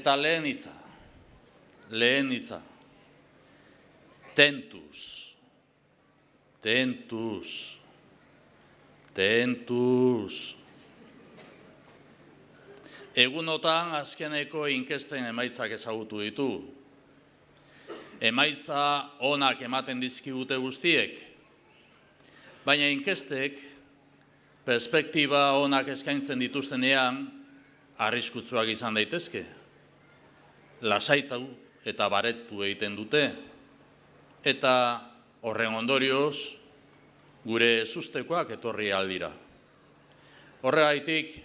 Eta lehen hitza, tentuz. Egunotan azkeneko inkesten emaitzak ezagutu ditu. Emaitza onak ematen dizkigute guztiek, baina inkestek perspektiba onak eskaintzen dituztenean arriskutsuak izan daitezke. Lasaitatu eta baretu egiten dute, eta horren ondorioz gure sustekoak etorri aldira. Horregaitik,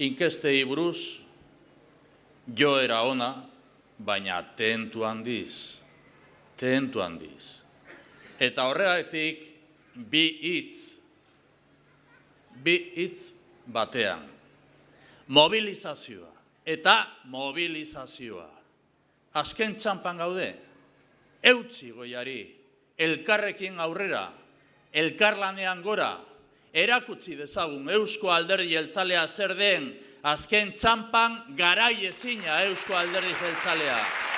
inkestei buruz joera ona, baina tentu handiz. Eta horregaitik bi hitz batean. Mobilizazioa. Eta mobilizazioa. Azken txanpan gaude, eutsi goiari, elkarrekin aurrera, elkarlanean gora, erakutsi dezagun Eusko Alderdi Jeltzalea zer den, azken txanpan garaiezina Eusko Alderdi Jeltzalea.